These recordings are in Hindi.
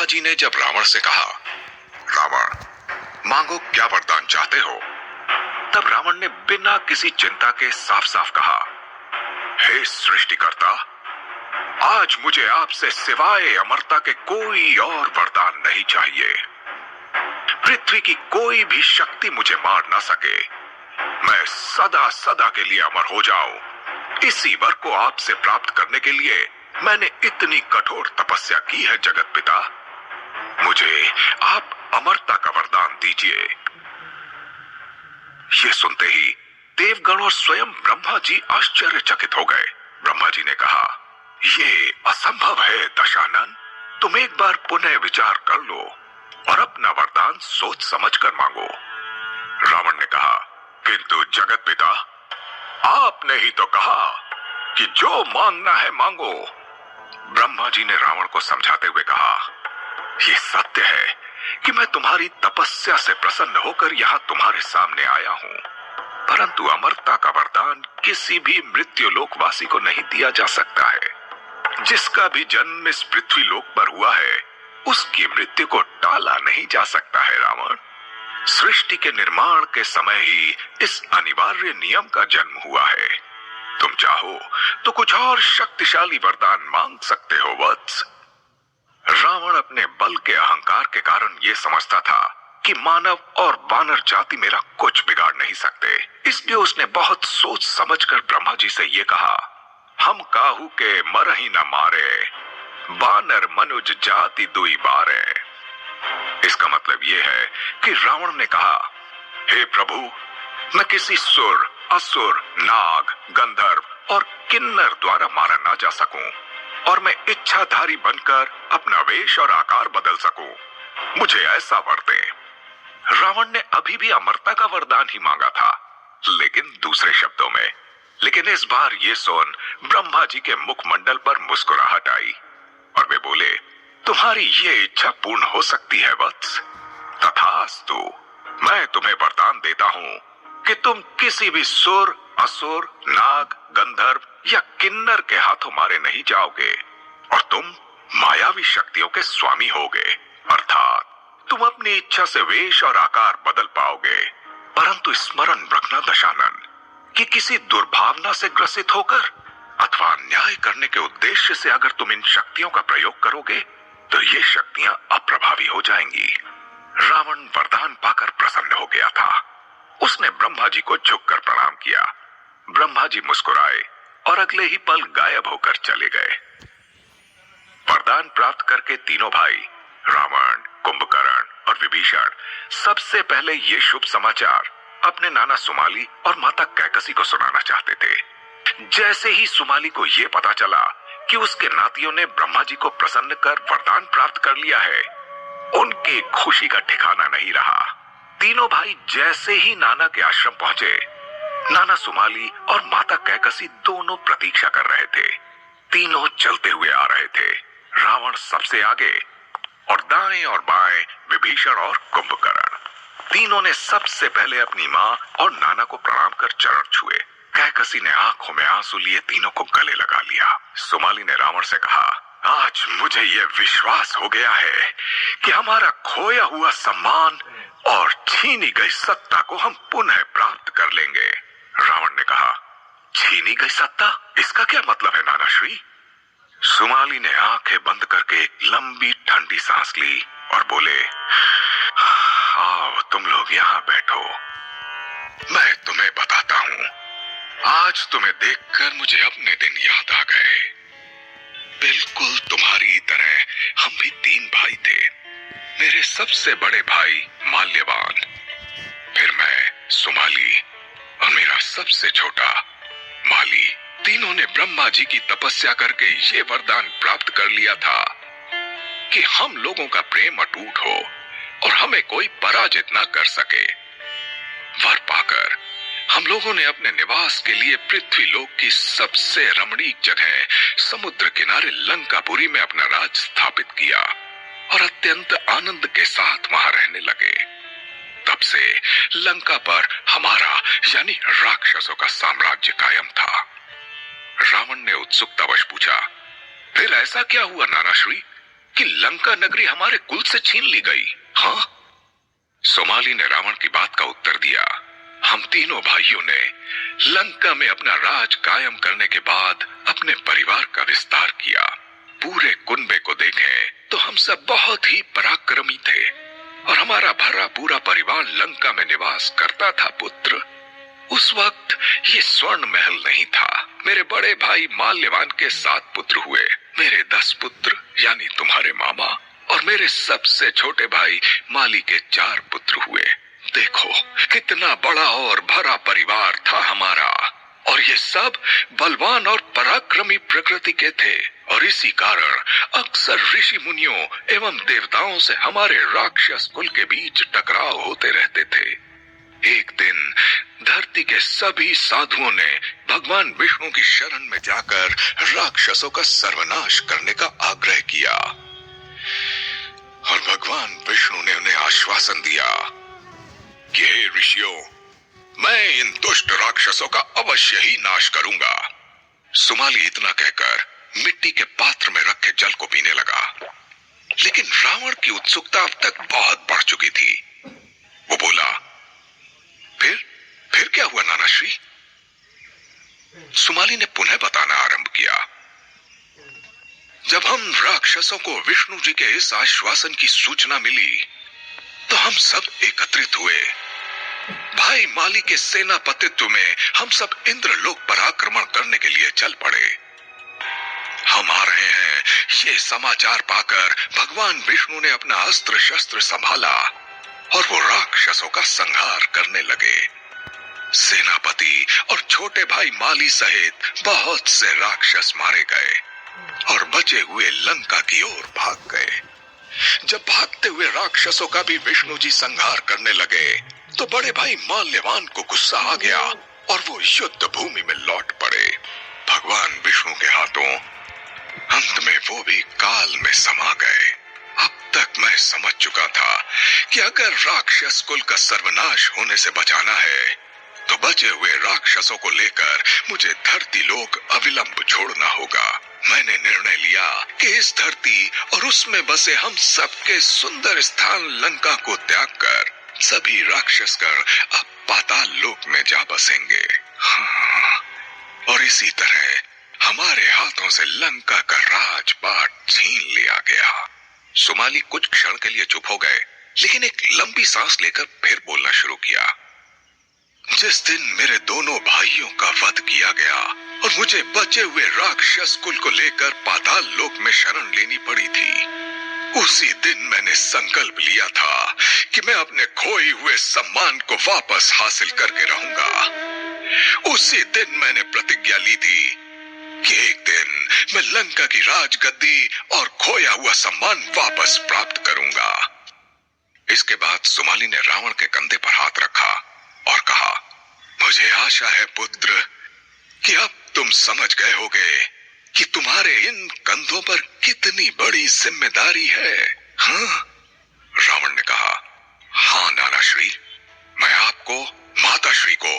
ब्रह्मा जी ने जब रावण से कहा, रावण, मांगो क्या वरदान चाहते हो, तब रावण ने बिना किसी चिंता के साफ साफ कहा, हे सृष्टिकर्ता, आज मुझे आपसे सिवाय अमरता के कोई और वरदान नहीं चाहिए। पृथ्वी की कोई भी शक्ति मुझे मार ना सके। मैं सदा सदा के लिए अमर हो जाऊं। इसी वर को आपसे प्राप्त करने के लिए मैंने इतनी कठोर तपस्या की है जगत पिता। मुझे आप अमरता का वरदान दीजिए। ये सुनते ही देवगण और स्वयं ब्रह्मा जी आश्चर्यचकित हो गए। ब्रह्मा जी ने कहा, ये असंभव है दशानन, तुम एक बार पुनः विचार कर लो और अपना वरदान सोच समझ कर मांगो। रावण ने कहा, किंतु जगत पिता, आपने ही तो कहा कि जो मांगना है मांगो। ब्रह्मा जी ने रावण को समझाते हुए कहा, ये सत्य है कि मैं तुम्हारी तपस्या से प्रसन्न होकर यहाँ तुम्हारे सामने आया हूँ, परंतु अमरता का वरदान किसी भी मृत्यु लोकवासी को नहीं दिया जा सकता है। जिसका भी जन्म इस पृथ्वी लोक पर हुआ है, उसकी मृत्यु को टाला नहीं जा सकता है रावण। सृष्टि के निर्माण के समय ही इस अनिवार्य नियम का जन्म हुआ है। तुम चाहो तो कुछ और शक्तिशाली वरदान मांग सकते हो वत्स। रावण अपने बल के अहंकार के कारण यह समझता था कि मानव और वानर जाति मेरा कुछ बिगाड़ नहीं सकते, इसलिए उसने बहुत सोच समझकर ब्रह्मा जी से यह कहा, हम काहू के मर ही न मारे, वानर मनुज जाति दुई बारे। इसका मतलब यह है कि रावण ने कहा, हे प्रभु, मैं किसी सुर, असुर, नाग, गंधर्व और किन्नर द्वारा मारा ना जा सकूं और मैं इच्छाधारी बनकर अपना वेश और आकार बदल सकूं। मुझे ऐसा वर दे। रावण ने अभी भी अमरता का वरदान ही मांगा था, लेकिन दूसरे शब्दों में। लेकिन इस बार ये सुन ब्रह्मा जी के मुखमंडल पर मुस्कुराहट आई और वे बोले, तुम्हारी ये इच्छा पूर्ण हो सकती है वत्स। तथास्तु, मैं तुम्हें वरदान देता हूं कि तुम किसी भी सुर, असुर, नाग, गंधर्व या किन्नर के हाथों मारे नहीं जाओगे और तुम मायावी शक्तियों के स्वामी होगे, अर्थात तुम अपनी इच्छा से वेश और आकार बदल पाओगे। परंतु स्मरण रखना दशानन कि किसी दुर्भावना से ग्रसित होकर अथवा अन्याय करने के उद्देश्य से अगर तुम इन शक्तियों का प्रयोग करोगे तो ये शक्तियां अप्रभावी हो जाएंगी। रावण वरदान पाकर प्रसन्न हो गया था। उसने ब्रह्मा जी को झुककर प्रणाम किया। ब्रह्मा जी मुस्कुराए और अगले ही पल गायब होकर चले गए। वरदान प्राप्त करके तीनों भाई रावण, कुंभकर्ण और विभीषण सबसे पहले ये शुभ समाचार अपने नाना सुमाली और माता कैकसी को सुनाना चाहते थे। जैसे ही सुमाली को यह पता चला कि उसके नातियों ने ब्रह्मा जी को प्रसन्न कर वरदान प्राप्त कर लिया है, उनकी खुशी का ठिकाना नहीं रहा। तीनों भाई जैसे ही नाना के आश्रम पहुंचे, नाना सुमाली और माता कैकसी दोनों प्रतीक्षा कर रहे थे। तीनों चलते हुए आ रहे थे, रावण सबसे आगे और दाएं और बाएं विभीषण और कुंभकर्ण। तीनों ने सबसे पहले अपनी मां और नाना को प्रणाम कर चरण छुए। कैकसी ने आंखों में आंसू लिए तीनों को गले लगा लिया। सुमाली ने रावण से कहा, आज मुझे यह विश्वास हो गया है कि हमारा खोया हुआ सम्मान और छीनी गई सत्ता को हम पुनः प्राप्त कर लेंगे। रावण ने कहा, छीनी गई सत्ता, इसका क्या मतलब है नाना श्री? सुमाली ने आंखें बंद करके एक लंबी ठंडी सांस ली और बोले, आओ तुम लोग यहाँ बैठो, मैं तुम्हें बताता हूँ। आज तुम्हें देखकर मुझे अपने दिन याद आ गए। बिल्कुल तुम्हारी तरह हम भी तीन भाई थे। मेरे सबसे बड़े भाई माल्यवान, फिर मैं सुमाली और मेरा सबसे छोटा माली। तीनों ने ब्रह्मा जी की तपस्या करके ये वरदान प्राप्त कर लिया था कि हम लोगों का प्रेम अटूट हो और हमें कोई पराजित ना कर सके। वर पाकर हम लोगों ने अपने निवास के लिए पृथ्वी लोक की सबसे रमणीक जगह समुद्र किनारे लंकापुरी में अपना राज स्थापित किया और अत्यंत आनंद के साथ वहां रहने लगे। तब से लंका पर हमारा यानी राक्षसों का साम्राज्य कायम था। रावण ने उत्सुकतावश पूछा, फिर ऐसा क्या हुआ नाना श्री कि लंका नगरी हमारे कुल से छीन ली गई। हाँ, सुमाली ने रावण की बात का उत्तर दिया। हम तीनों भाइयों ने लंका में अपना राज कायम करने के बाद अपने परिवार का विस्तार किया। पूरे कुनबे को देखें तो हम सब बहुत ही पराक्रमी थे और हमारा भरा पूरा परिवार लंका में निवास करता था। पुत्र, उस वक्त ये स्वर्ण महल नहीं था। मेरे बड़े भाई माल्यवान के 7 पुत्र हुए, मेरे 10 पुत्र यानी तुम्हारे मामा, और मेरे सबसे छोटे भाई माली के 4 पुत्र हुए। देखो कितना बड़ा और भरा परिवार था हमारा, और ये सब बलवान और पराक्रमी प्रकृति के थे। और इसी कारण अक्सर ऋषि मुनियों एवं देवताओं से हमारे राक्षस कुल के बीच टकराव होते रहते थे। एक दिन धरती के सभी साधुओं ने भगवान विष्णु की शरण में जाकर राक्षसों का सर्वनाश करने का आग्रह किया, और भगवान विष्णु ने उन्हें आश्वासन दिया कि हे ऋषियों, मैं इन दुष्ट राक्षसों का अवश्य ही नाश करूंगा। सुमाली इतना कहकर मिट्टी के पात्र में रखे जल को पीने लगा, लेकिन रावण की उत्सुकता अब तक बहुत बढ़ चुकी थी। वो बोला, फिर क्या हुआ नानाश्री? सुमाली ने पुनः बताना आरंभ किया। जब हम राक्षसों को विष्णु जी के इस आश्वासन की सूचना मिली तो हम सब एकत्रित हुए। भाई माली के सेनापतित्व में हम सब इंद्रलोक पर आक्रमण करने के लिए चल पड़े। हम आ रहे हैं ये समाचार पाकर भगवान विष्णु ने अपना अस्त्र शस्त्र संभाला और वो राक्षसों का संहार करने लगे। सेनापति और छोटे भाई माली सहित बहुत से राक्षस मारे गए और बचे हुए लंका की ओर भाग गए। जब भागते हुए राक्षसों का भी विष्णु जी संहार करने लगे तो बड़े भाई माल्यवान को गुस्सा आ गया और वो युद्ध भूमि में लौट पड़े। भगवान विष्णु के हाथों अंत में वो भी काल में समा गए। अब तक मैं समझ चुका था कि अगर राक्षस कुल का सर्वनाश होने से बचाना है तो बचे हुए राक्षसों को लेकर मुझे धरती लोक अविलंब छोड़ना होगा। मैंने निर्णय लिया कि इस धरती और उसमें बसे हम सबके सुंदर स्थान लंका को त्याग कर सभी राक्षसगण अब पाताल लोक में जा बसेंगे। हाँ, और इसी तरह हमारे हाथों से लंका का राजपाट छीन लिया गया। सुमाली कुछ क्षण के लिए चुप हो गए, लेकिन एक लंबी सांस लेकर फिर बोलना शुरू किया। जिस दिन मेरे दोनों भाइयों का वध किया गया और मुझे बचे हुए राक्षस कुल को लेकर पाताल लोक में शरण लेनी पड़ी थी, उसी दिन मैंने संकल्प लिया था कि मैं अपने खोए हुए सम्मान को वापस हासिल करके रहूंगा। उसी दिन मैंने प्रतिज्ञा ली थी कि एक दिन मैं लंका की राजगद्दी और खोया हुआ सम्मान वापस प्राप्त करूंगा। इसके बाद सुमाली ने रावण के कंधे पर हाथ रखा और कहा, मुझे आशा है पुत्र कि अब तुम समझ गए होगे कि तुम्हारे इन कंधों पर कितनी बड़ी जिम्मेदारी है। हाँ? रावण ने कहा, हाँ नानाश्री, मैं आपको, माताश्री को,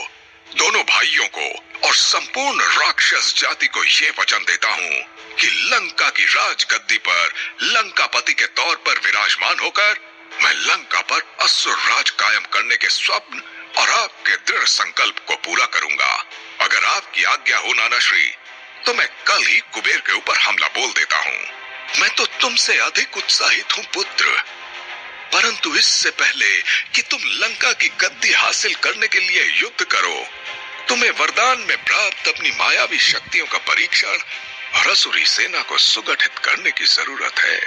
दोनों भाइयों को और संपूर्ण राक्षस जाति को ये वचन देता हूँ कि लंका की राजगद्दी पर लंकापति के तौर पर विराजमान होकर मैं लंका पर असुर राज कायम करने के स्वप्न और आपके दृढ़ संकल्प को पूरा करूंगा। अगर आपकी आज्ञा हो नानाश्री तो मैं कल ही कुबेर के ऊपर हमला बोल देता हूँ। मैं तो तुमसे अधिक उत्साहित हूँ पुत्र, परंतु इससे पहले कि तुम लंका की गद्दी हासिल करने के लिए युद्ध करो, तुम्हें वरदान में प्राप्त अपनी मायावी शक्तियों का परीक्षण और असुरी सेना को सुगठित करने की जरूरत है।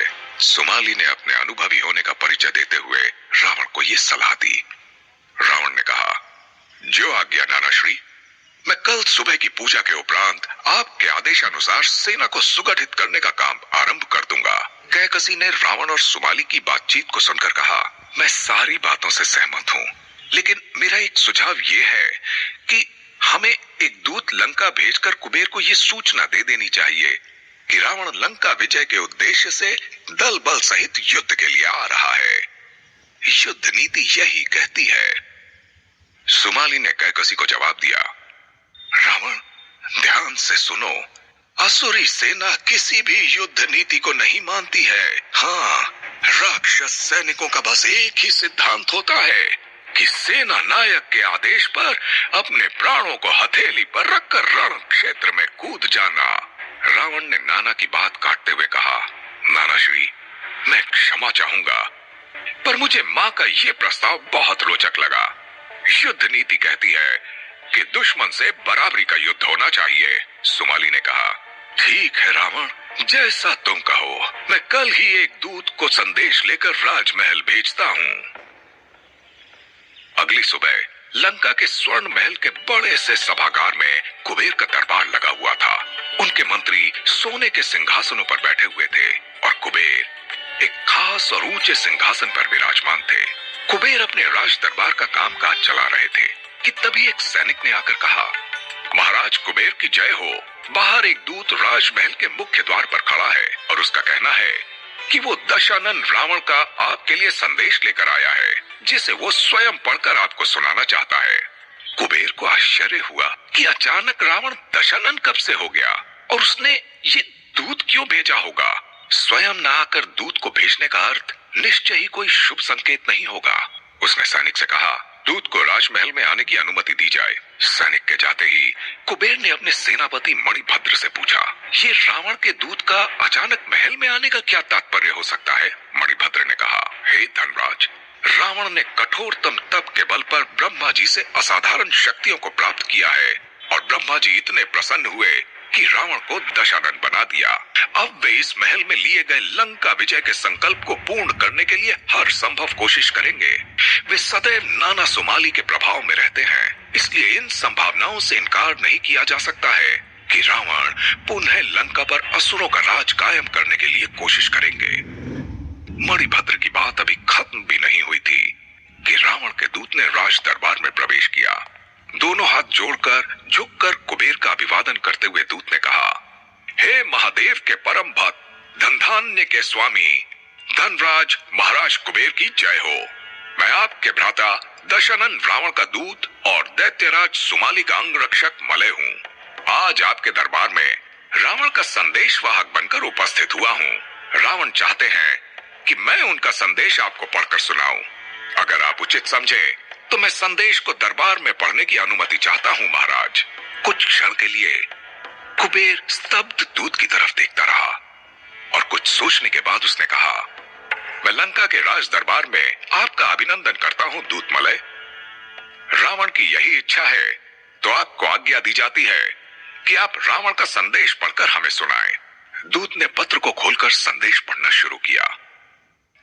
सुमाली ने अपने अनुभवी होने का परिचय देते हुए रावण को ये सलाह दी। रावण ने कहा, जो आज्ञा नानाश्री, मैं कल सुबह की पूजा के उपरांत आपके आदेशानुसार सेना को सुगठित करने का काम आरंभ कर दूंगा। कैकसी ने रावण और सुमाली की बातचीत को सुनकर कहा, मैं सारी बातों से सहमत हूँ, लेकिन मेरा एक सुझाव ये है कि हमें एक दूत लंका भेजकर कुबेर को ये सूचना दे देनी चाहिए कि रावण लंका विजय के उद्देश्य से दल बल सहित युद्ध के लिए आ रहा है। युद्ध नीति यही कहती है। सुमाली ने कैकसी को जवाब दिया, रावण ध्यान से सुनो, असुरी सेना किसी भी युद्ध नीति को नहीं मानती है। हाँ, राक्षस सैनिकों का बस एक ही सिद्धांत होता है कि सेना नायक के आदेश पर अपने प्राणों को हथेली पर रखकर रण क्षेत्र में कूद जाना। रावण ने नाना की बात काटते हुए कहा, नाना श्री, मैं क्षमा चाहूंगा, पर मुझे माँ का ये प्रस्ताव बहुत रोचक लगा। युद्ध नीति कहती है कि दुश्मन से बराबरी का युद्ध होना चाहिए। सुमाली ने कहा, ठीक है रावण, जैसा तुम कहो। मैं कल ही एक दूत को संदेश लेकर राजमहल भेजता हूँ। अगली सुबह लंका के स्वर्ण महल के बड़े से सभागार में कुबेर का दरबार लगा हुआ था। उनके मंत्री सोने के सिंहासनों पर बैठे हुए थे और कुबेर एक खास और ऊंचे सिंहासन पर विराजमान थे। कुबेर अपने राज दरबार का कामकाज चला रहे थे कि तभी एक सैनिक ने आकर कहा, महाराज कुबेर की जय हो। बाहर एक दूत राजमहल के मुख्य द्वार पर खड़ा है और उसका कहना है कि वो दशानन रावण का आपके लिए संदेश लेकर आया है, जिसे वो स्वयं पढ़कर आपको सुनाना चाहता है। कुबेर को आश्चर्य हुआ कि अचानक रावण दशानन कब से हो गया और उसने ये दूत क्यों भेजा होगा। स्वयं न आकर दूत को भेजने का अर्थ निश्चय ही कोई शुभ संकेत नहीं होगा। उसने सैनिक से कहा, दूत को राजमहल में आने की अनुमति दी जाए। सैनिक के जाते ही कुबेर ने अपने सेनापति मणिभद्र से पूछा, ये रावण के दूत का अचानक महल में आने का क्या तात्पर्य हो सकता है। मणिभद्र ने कहा, हे धनराज, रावण ने कठोरतम तप के बल पर ब्रह्मा जी से असाधारण शक्तियों को प्राप्त किया है और ब्रह्मा जी इतने प्रसन्न हुए कि रावण को दशानन बना दिया। अब वे इस महल में लिए गए लंका विजय के संकल्प को पूर्ण करने के लिए हर संभव कोशिश करेंगे। वे सदैव नाना सुमाली के प्रभाव में रहते हैं, इसलिए इन संभावनाओं से इनकार नहीं किया जा सकता है कि रावण पुनः लंका पर असुरों का राज कायम करने के लिए कोशिश करेंगे। मणिभद्र की बात अभी खत्म भी नहीं हुई थी कि रावण के दूत ने राज दरबार में प्रवेश किया। दोनों हाथ जोड़कर झुककर कुबेर का अभिवादन करते हुए दूत ने कहा, हे महादेव के परम भक्त, धनधान्य के स्वामी धनराज महाराज कुबेर की जय हो। मैं आपके भ्राता दशानन रावण का दूत और दैत्यराज सुमाली का अंगरक्षक मलय हूँ। आज आपके दरबार में रावण का संदेश वाहक बनकर उपस्थित हुआ हूँ। रावण चाहते हैं कि मैं उनका संदेश आपको पढ़कर सुनाऊं। अगर आप उचित समझे तो मैं संदेश को दरबार में पढ़ने की अनुमति चाहता हूं महाराज। कुछ क्षण के लिए कुबेर स्तब्ध दूत की तरफ देखता रहा और कुछ सोचने के बाद उसने कहा, मैं लंका के राज दरबार में आपका अभिनंदन करता हूं दूत मलय। रावण की यही इच्छा है तो आपको आज्ञा दी जाती है कि आप रावण का संदेश पढ़कर हमें सुनाएं। दूत ने पत्र को खोलकर संदेश पढ़ना शुरू किया।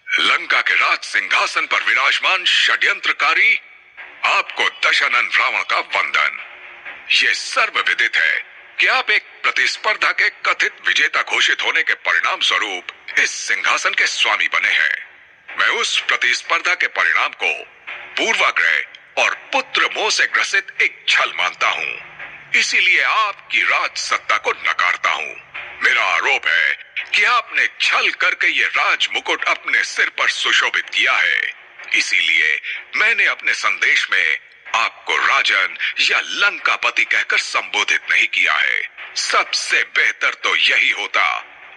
लंका के राज सिंहासन पर विराजमान षड्यंत्रकारी, आपको दशानन रावण का वंदन। ये सर्वविदित है कि आप एक प्रतिस्पर्धा के कथित विजेता घोषित होने के परिणाम स्वरूप इस सिंहासन के स्वामी बने हैं। मैं उस प्रतिस्पर्धा के परिणाम को पूर्वाग्रह और पुत्र मोह से ग्रसित एक छल मानता हूँ, इसीलिए आपकी राज सत्ता को नकारता हूँ। मेरा आरोप है कि आपने छल करके ये राज मुकुट अपने सिर पर सुशोभित किया है, इसीलिए मैंने अपने संदेश में आपको राजन या लंकापति कहकर संबोधित नहीं किया है। सबसे बेहतर तो यही होता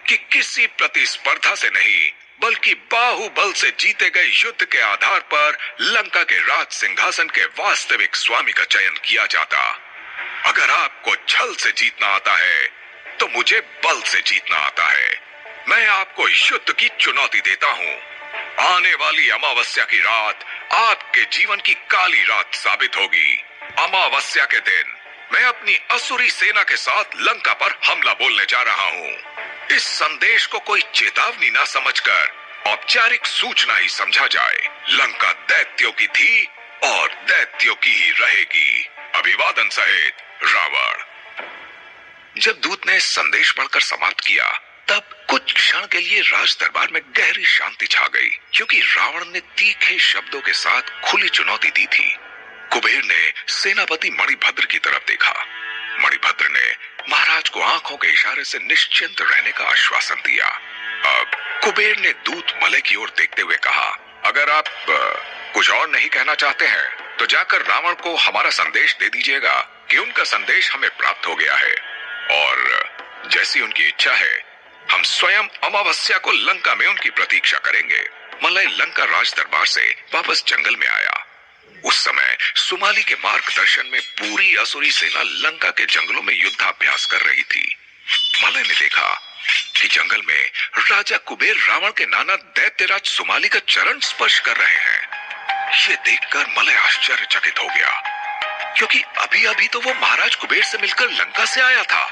कि किसी प्रतिस्पर्धा से नहीं बल्कि बाहुबल से जीते गए युद्ध के आधार पर लंका के राज सिंहासन के वास्तविक स्वामी का चयन किया जाता। अगर आपको छल से जीतना आता है तो मुझे बल से जीतना आता है। मैं आपको युद्ध की चुनौती देता हूँ। आने वाली अमावस्या की रात आपके जीवन की काली रात साबित होगी। अमावस्या के दिन मैं अपनी असुरी सेना के साथ लंका पर हमला बोलने जा रहा हूँ। इस संदेश को कोई चेतावनी ना समझकर औपचारिक सूचना ही समझा जाए। लंका दैत्यों की थी और दैत्यों की ही रहेगी। अभिवादन सहित रावण। जब दूत ने संदेश पढ़कर समाप्त किया तब कुछ क्षण के लिए राज दरबार में गहरी शांति छा गई, क्योंकि रावण ने तीखे शब्दों के साथ खुली चुनौती दी थी। कुबेर ने सेनापति मणिभद्र की तरफ देखा। मणिभद्र ने महाराज को आंखों के इशारे से निश्चिंत रहने का आश्वासन दिया। अब कुबेर ने दूत मलय की ओर देखते हुए कहा, अगर आप कुछ और नहीं कहना चाहते हैं तो जाकर रावण को हमारा संदेश दे दीजिएगा कि उनका संदेश हमें प्राप्त हो गया है और जैसी उनकी इच्छा है, हम स्वयं अमावस्या को लंका में उनकी प्रतीक्षा करेंगे। मलय लंका राज दरबार से वापस जंगल में आया। उस समय सुमाली के मार्गदर्शन में पूरी असुरी सेना लंका के जंगलों में युद्धाभ्यास कर रही थी। मलय ने देखा कि जंगल में राजा कुबेर रावण के नाना दैत्यराज सुमाली का चरण स्पर्श कर रहे हैं। ये देखकर मलय आश्चर्यचकित हो गया, क्योंकि अभी अभी तो वो महाराज कुबेर से मिलकर लंका से आया था।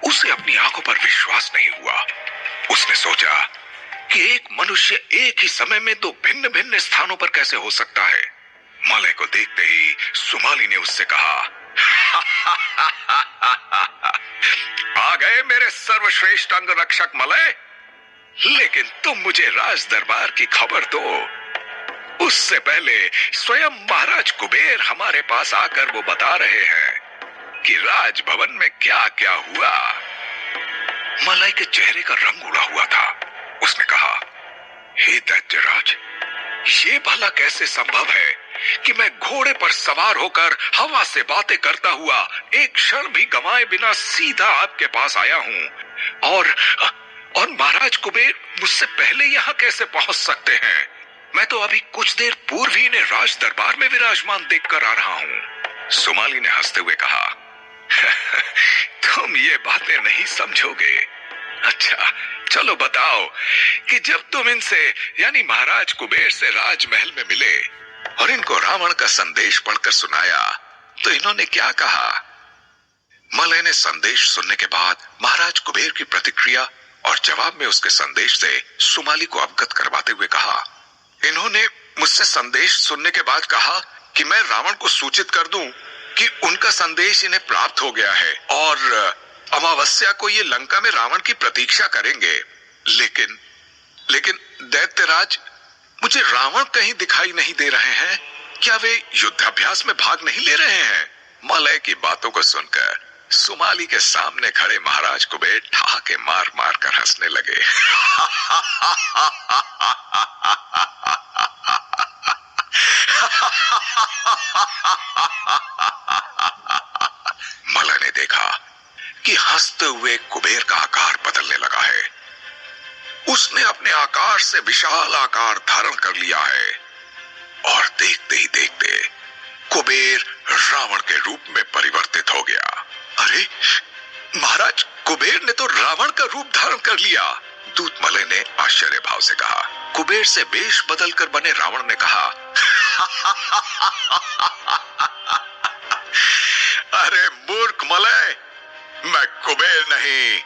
उसे अपनी आंखों पर विश्वास नहीं हुआ। उसने सोचा कि एक मनुष्य एक ही समय में दो भिन्न भिन्न स्थानों पर कैसे हो सकता है। मलय को देखते ही सुमाली ने उससे कहा, आ गए मेरे सर्वश्रेष्ठ अंग रक्षक मलय, लेकिन तुम मुझे राज दरबार की खबर दो। उससे पहले स्वयं महाराज कुबेर हमारे पास आकर वो बता रहे हैं कि राजभवन में क्या क्या हुआ। मलय के चेहरे का रंग उड़ा हुआ था। उसने कहा, हे दैत्यराज, ये भला कैसे संभव है कि मैं घोड़े पर सवार होकर हवा से बातें करता हुआ एक क्षण भी गंवाए बिना सीधा आपके पास आया हूं, और महाराज कुबेर मुझसे पहले यहां कैसे पहुंच सकते हैं? मैं तो अभी कुछ देर पूर्व ही इन्हें राज दरबार में विराजमान देखकर आ रहा हूं। सुमाली ने हंसते हुए कहा, तुम ये बातें नहीं समझोगे। अच्छा, चलो बताओ कि जब तुम इनसे यानी महाराज कुबेर से राजमहल में मिले और इनको रावण का संदेश पढ़कर सुनाया तो इन्होंने क्या कहा? मलय ने संदेश सुनने के बाद महाराज कुबेर की प्रतिक्रिया और जवाब में उसके संदेश से सुमाली को अवगत करवाते हुए कहा, इन्होंने मुझसे संदेश सुनने के बाद कहा कि मैं रावण को सूचित कर दूं कि उनका संदेश इन्हें प्राप्त हो गया है और अमावस्या को ये लंका में रावण की प्रतीक्षा करेंगे। लेकिन दैत्यराज, मुझे रावण कहीं दिखाई नहीं दे रहे हैं। क्या वे युद्धाभ्यास में भाग नहीं ले रहे हैं? मलय की बातों को सुनकर सुमाली के सामने खड़े महाराज कुबेर ठहाके मार मार कर हंसने लगे। मलय ने देखा कि हंसते हुए कुबेर का आकार बदलने लगा है। उसने अपने आकार से विशाल आकार धारण कर लिया है और देखते ही देखते कुबेर रावण के रूप में परिवर्तित हो गया। अरे, महाराज कुबेर ने तो रावण का रूप धारण कर लिया। दूत मलय ने आश्चर्य भाव से कहा। कुबेर से वेश बदलकर बने रावण ने कहा, अरे मूर्ख मलय, मैं कुबेर नहीं,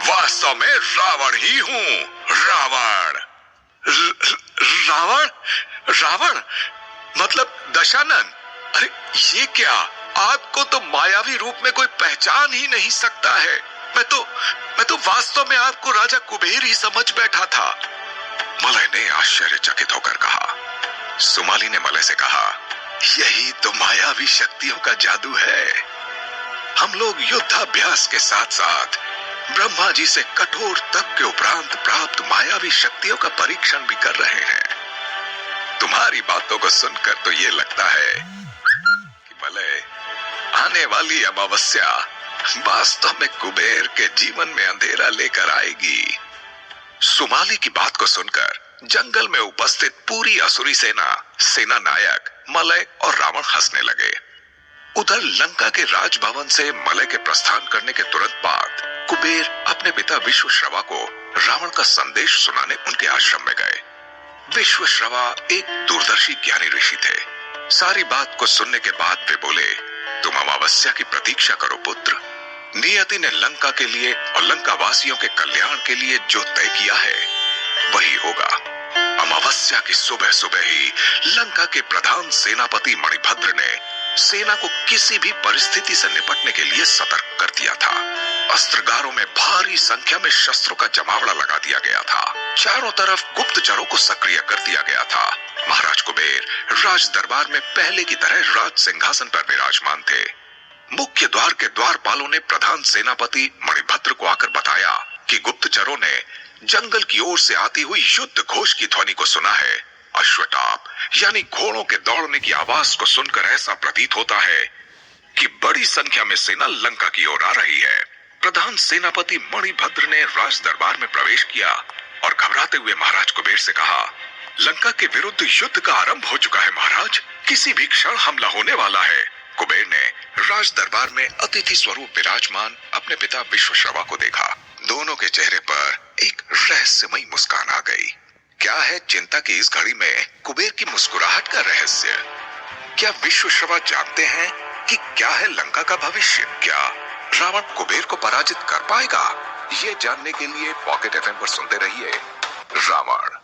वास्तव में रावण ही हूं। रावण। रावण? रावण मतलब दशानन? अरे ये क्या? आपको तो मायावी रूप में कोई पहचान ही नहीं सकता है। मैं तो वास्तव में आपको राजा कुबेर ही समझ बैठा था। मलय ने आश्चर्यचकित होकर कहा। सुमाली ने मलय से कहा, यही तो मायावी शक्तियों का जादू है। हम लोग युद्धाभ्यास के साथ साथ ब्रह्मा जी से कठोर तप के उपरांत प्राप्त मायावी शक्तियों का परीक्षण भी कर रहे हैं। तुम्हारी बातों को सुनकर तो ये लगता है कि मलय, आने वाली अमावस्या वास्तव में कुबेर के जीवन में अंधेरा लेकर आएगी। सुमाली की बात को सुनकर जंगल में उपस्थित पूरी असुरी सेना नायक मलय और रावण हंसने लगे। उधर लंका के राजभवन से मलय के प्रस्थान करने के तुरंत बाद कुबेर अपने पिता विश्वश्रवा को रावण का संदेश सुनाने उनके आश्रम में गए। विश्वश्रवा एक दूरदर्शी ज्ञानी ऋषि थे। सारी बात को सुनने के बाद वे बोले, तुम अमावस्या की प्रतीक्षा करो पुत्र। नियति ने लंका के लिए और लंका वासियों के कल्याण के लिए जो तय किया है वही होगा। अमावस्या की सुबह सुबह ही लंका के प्रधान सेनापति मणिभद्र ने सेना को किसी भी परिस्थिति से निपटने के लिए सतर्क कर दिया था। अस्त्रगारों में भारी संख्या में शस्त्रों का जमावड़ा लगा दिया गया था। चारों तरफ गुप्तचरों को सक्रिय कर दिया गया था। महाराज कुबेर राज दरबार में पहले की तरह राज सिंहासन पर विराजमान थे। मुख्य द्वार के द्वारपालों ने प्रधान सेनापति मणिभद्र को आकर बताया कि गुप्तचरों ने जंगल की ओर से आती हुई युद्ध घोष की ध्वनि को सुना है। अश्वटाप यानी घोड़ों के दौड़ने की आवाज को सुनकर ऐसा प्रतीत होता है कि बड़ी संख्या में सेना लंका की ओर आ रही है। प्रधान सेनापति मणिभद्र ने राज दरबार में प्रवेश किया और घबराते हुए महाराज कुबेर से कहा, लंका के विरुद्ध युद्ध का आरंभ हो चुका है महाराज, किसी भी क्षण हमला होने वाला है। कुबेर ने राज दरबार में अतिथि स्वरूप विराजमान अपने पिता विश्वश्रवा को देखा। दोनों के चेहरे पर एक रहस्यमयी मुस्कान आ गई। क्या है चिंता की इस घड़ी में कुबेर की मुस्कुराहट का रहस्य? क्या विश्वश्रवा जानते हैं कि क्या है लंका का भविष्य? क्या रावण कुबेर को पराजित कर पाएगा? ये जानने के लिए पॉकेट एफएम पर सुनते रहिए रावण।